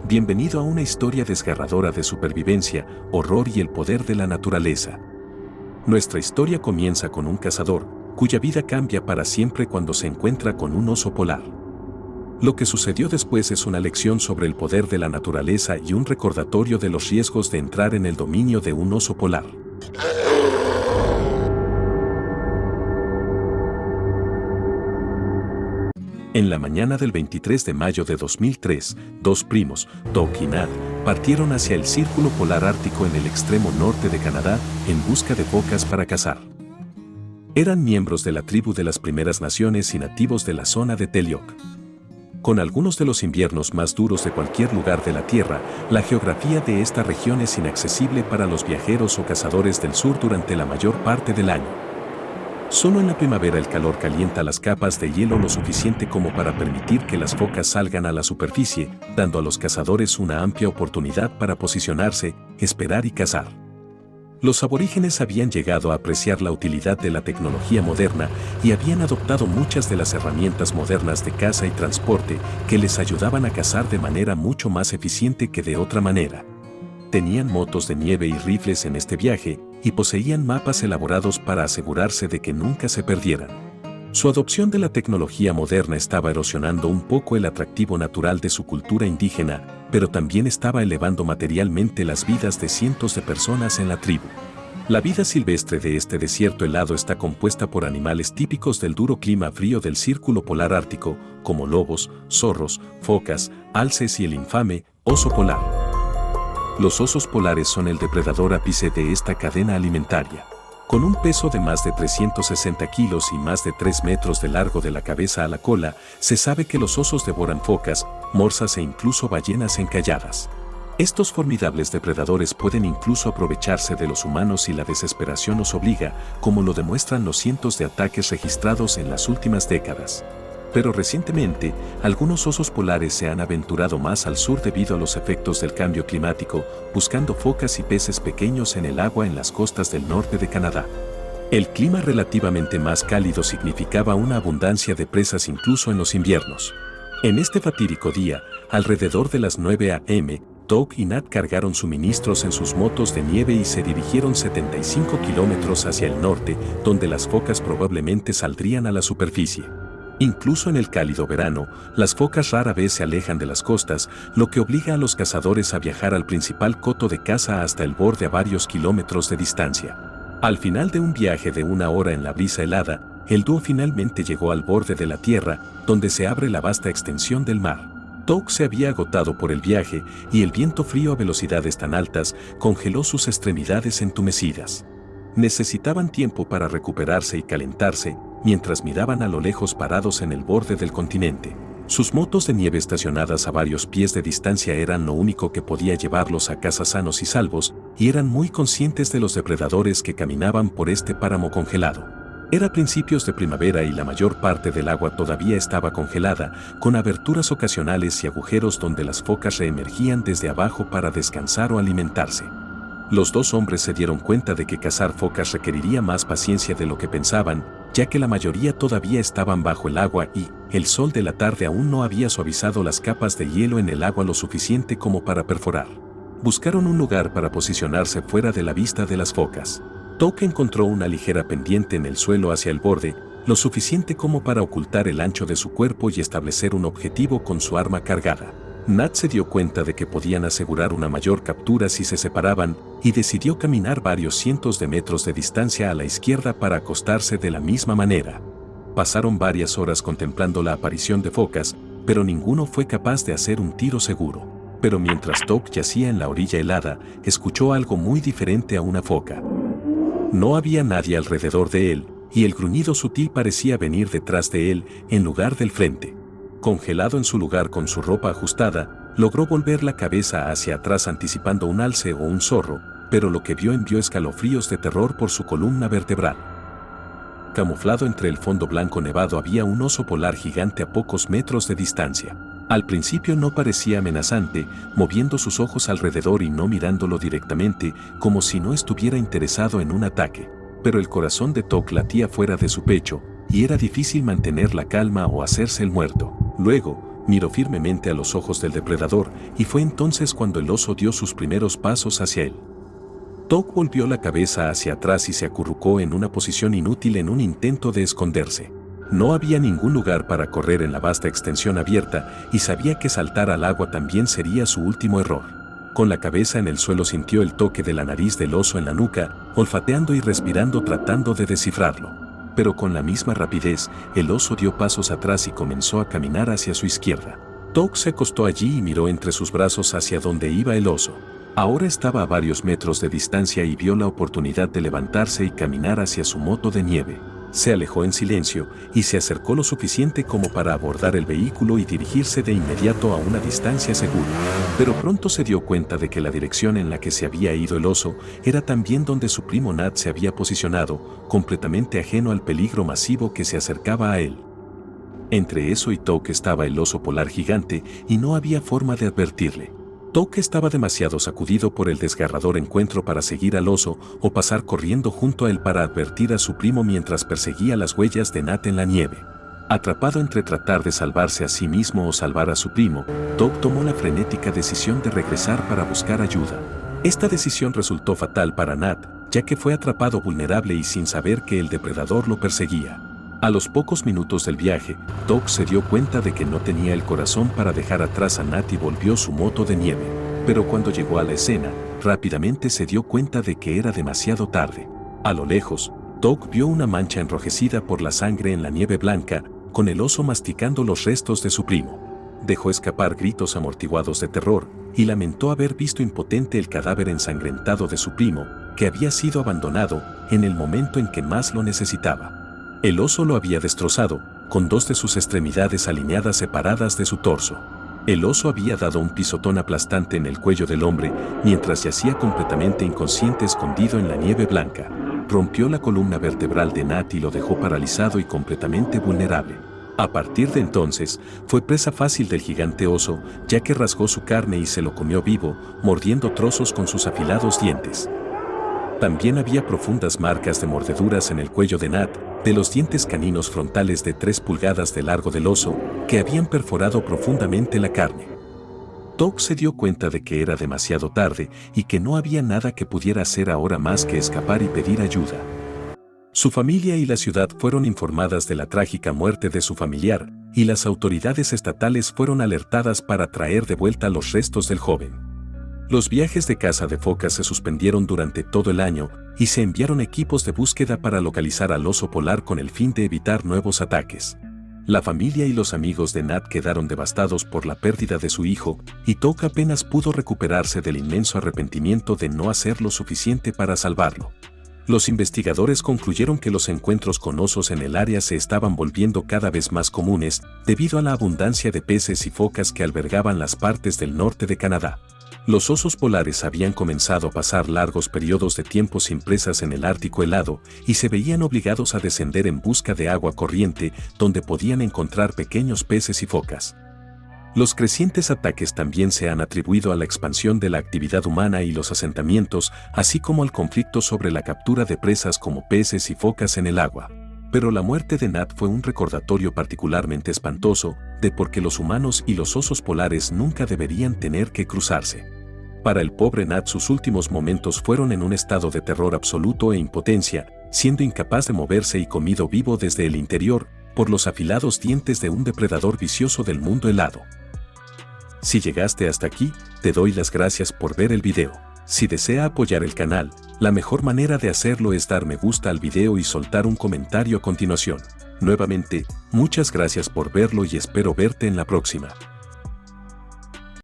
Bienvenido a una historia desgarradora de supervivencia, horror y el poder de la naturaleza. Nuestra historia comienza con un cazador, cuya vida cambia para siempre cuando se encuentra con un oso polar. Lo que sucedió después es una lección sobre el poder de la naturaleza y un recordatorio de los riesgos de entrar en el dominio de un oso polar. En la mañana del 23 de mayo de 2003, dos primos, Doug y Nat, partieron hacia el Círculo Polar Ártico en el extremo norte de Canadá en busca de focas para cazar. Eran miembros de la tribu de las Primeras Naciones y nativos de la zona de Telliok. Con algunos de los inviernos más duros de cualquier lugar de la Tierra, la geografía de esta región es inaccesible para los viajeros o cazadores del sur durante la mayor parte del año. Solo en la primavera el calor calienta las capas de hielo lo suficiente como para permitir que las focas salgan a la superficie, dando a los cazadores una amplia oportunidad para posicionarse, esperar y cazar. Los aborígenes habían llegado a apreciar la utilidad de la tecnología moderna y habían adoptado muchas de las herramientas modernas de caza y transporte que les ayudaban a cazar de manera mucho más eficiente que de otra manera. Tenían motos de nieve y rifles en este viaje, y poseían mapas elaborados para asegurarse de que nunca se perdieran. Su adopción de la tecnología moderna estaba erosionando un poco el atractivo natural de su cultura indígena, pero también estaba elevando materialmente las vidas de cientos de personas en la tribu. La vida silvestre de este desierto helado está compuesta por animales típicos del duro clima frío del Círculo Polar Ártico, como lobos, zorros, focas, alces y el infame oso polar. Los osos polares son el depredador ápice de esta cadena alimentaria. Con un peso de más de 360 kilos y más de 3 metros de largo de la cabeza a la cola, se sabe que los osos devoran focas, morsas e incluso ballenas encalladas. Estos formidables depredadores pueden incluso aprovecharse de los humanos si la desesperación los obliga, como lo demuestran los cientos de ataques registrados en las últimas décadas. Pero recientemente, algunos osos polares se han aventurado más al sur debido a los efectos del cambio climático, buscando focas y peces pequeños en el agua en las costas del norte de Canadá. El clima relativamente más cálido significaba una abundancia de presas incluso en los inviernos. En este fatídico día, alrededor de las 9 a.m., Doug y Nat cargaron suministros en sus motos de nieve y se dirigieron 75 kilómetros hacia el norte, donde las focas probablemente saldrían a la superficie. Incluso en el cálido verano, las focas rara vez se alejan de las costas, lo que obliga a los cazadores a viajar al principal coto de caza hasta el borde a varios kilómetros de distancia. Al final de un viaje de 1 hora en la brisa helada, el dúo finalmente llegó al borde de la tierra, donde se abre la vasta extensión del mar. Doug se había agotado por el viaje y el viento frío a velocidades tan altas congeló sus extremidades entumecidas. Necesitaban tiempo para recuperarse y calentarse, mientras miraban a lo lejos parados en el borde del continente. Sus motos de nieve estacionadas a varios pies de distancia eran lo único que podía llevarlos a casa sanos y salvos, y eran muy conscientes de los depredadores que caminaban por este páramo congelado. Era principios de primavera y la mayor parte del agua todavía estaba congelada, con aberturas ocasionales y agujeros donde las focas reemergían desde abajo para descansar o alimentarse. Los dos hombres se dieron cuenta de que cazar focas requeriría más paciencia de lo que pensaban, ya que la mayoría todavía estaban bajo el agua y el sol de la tarde aún no había suavizado las capas de hielo en el agua lo suficiente como para perforar. Buscaron un lugar para posicionarse fuera de la vista de las focas. Doug encontró una ligera pendiente en el suelo hacia el borde, lo suficiente como para ocultar el ancho de su cuerpo y establecer un objetivo con su arma cargada. Nat se dio cuenta de que podían asegurar una mayor captura si se separaban y decidió caminar varios cientos de metros de distancia a la izquierda para acostarse de la misma manera. Pasaron varias horas contemplando la aparición de focas, pero ninguno fue capaz de hacer un tiro seguro. Pero mientras Doug yacía en la orilla helada, escuchó algo muy diferente a una foca. No había nadie alrededor de él, y el gruñido sutil parecía venir detrás de él en lugar del frente. Congelado en su lugar con su ropa ajustada, logró volver la cabeza hacia atrás anticipando un alce o un zorro, pero lo que vio envió escalofríos de terror por su columna vertebral. Camuflado entre el fondo blanco nevado había un oso polar gigante a pocos metros de distancia. Al principio no parecía amenazante, moviendo sus ojos alrededor y no mirándolo directamente, como si no estuviera interesado en un ataque. Pero el corazón de Doug latía fuera de su pecho, y era difícil mantener la calma o hacerse el muerto. Luego, miró firmemente a los ojos del depredador y fue entonces cuando el oso dio sus primeros pasos hacia él. Tok volvió la cabeza hacia atrás y se acurrucó en una posición inútil en un intento de esconderse. No había ningún lugar para correr en la vasta extensión abierta y sabía que saltar al agua también sería su último error. Con la cabeza en el suelo sintió el toque de la nariz del oso en la nuca, olfateando y respirando tratando de descifrarlo. Pero con la misma rapidez, el oso dio pasos atrás y comenzó a caminar hacia su izquierda. Tok se acostó allí y miró entre sus brazos hacia donde iba el oso. Ahora estaba a varios metros de distancia y vio la oportunidad de levantarse y caminar hacia su moto de nieve. Se alejó en silencio y se acercó lo suficiente como para abordar el vehículo y dirigirse de inmediato a una distancia segura. Pero pronto se dio cuenta de que la dirección en la que se había ido el oso era también donde su primo Nat se había posicionado, completamente ajeno al peligro masivo que se acercaba a él. Entre eso y Tok estaba el oso polar gigante y no había forma de advertirle. Tok estaba demasiado sacudido por el desgarrador encuentro para seguir al oso o pasar corriendo junto a él para advertir a su primo mientras perseguía las huellas de Nat en la nieve. Atrapado entre tratar de salvarse a sí mismo o salvar a su primo, Tok tomó la frenética decisión de regresar para buscar ayuda. Esta decisión resultó fatal para Nat, ya que fue atrapado vulnerable y sin saber que el depredador lo perseguía. A los pocos minutos del viaje, Tok se dio cuenta de que no tenía el corazón para dejar atrás a Nat y volvió su moto de nieve. Pero cuando llegó a la escena, rápidamente se dio cuenta de que era demasiado tarde. A lo lejos, Tok vio una mancha enrojecida por la sangre en la nieve blanca, con el oso masticando los restos de su primo. Dejó escapar gritos amortiguados de terror y lamentó haber visto impotente el cadáver ensangrentado de su primo, que había sido abandonado en el momento en que más lo necesitaba. El oso lo había destrozado, con dos de sus extremidades alineadas separadas de su torso. El oso había dado un pisotón aplastante en el cuello del hombre, mientras yacía completamente inconsciente escondido en la nieve blanca. Rompió la columna vertebral de Nat y lo dejó paralizado y completamente vulnerable. A partir de entonces, fue presa fácil del gigante oso, ya que rasgó su carne y se lo comió vivo, mordiendo trozos con sus afilados dientes. También había profundas marcas de mordeduras en el cuello de Nat, de los dientes caninos frontales de 3 pulgadas de largo del oso, que habían perforado profundamente la carne. Tok se dio cuenta de que era demasiado tarde y que no había nada que pudiera hacer ahora más que escapar y pedir ayuda. Su familia y la ciudad fueron informadas de la trágica muerte de su familiar, y las autoridades estatales fueron alertadas para traer de vuelta los restos del joven. Los viajes de caza de focas se suspendieron durante todo el año y se enviaron equipos de búsqueda para localizar al oso polar con el fin de evitar nuevos ataques. La familia y los amigos de Nat quedaron devastados por la pérdida de su hijo y Tok apenas pudo recuperarse del inmenso arrepentimiento de no hacer lo suficiente para salvarlo. Los investigadores concluyeron que los encuentros con osos en el área se estaban volviendo cada vez más comunes debido a la abundancia de peces y focas que albergaban las partes del norte de Canadá. Los osos polares habían comenzado a pasar largos periodos de tiempo sin presas en el Ártico helado y se veían obligados a descender en busca de agua corriente donde podían encontrar pequeños peces y focas. Los crecientes ataques también se han atribuido a la expansión de la actividad humana y los asentamientos, así como al conflicto sobre la captura de presas como peces y focas en el agua. Pero la muerte de Nat fue un recordatorio particularmente espantoso de por qué los humanos y los osos polares nunca deberían tener que cruzarse. Para el pobre Nat sus últimos momentos fueron en un estado de terror absoluto e impotencia, siendo incapaz de moverse y comido vivo desde el interior por los afilados dientes de un depredador vicioso del mundo helado. Si llegaste hasta aquí, te doy las gracias por ver el video. Si desea apoyar el canal, la mejor manera de hacerlo es dar me gusta al video y soltar un comentario a continuación. Nuevamente, muchas gracias por verlo y espero verte en la próxima.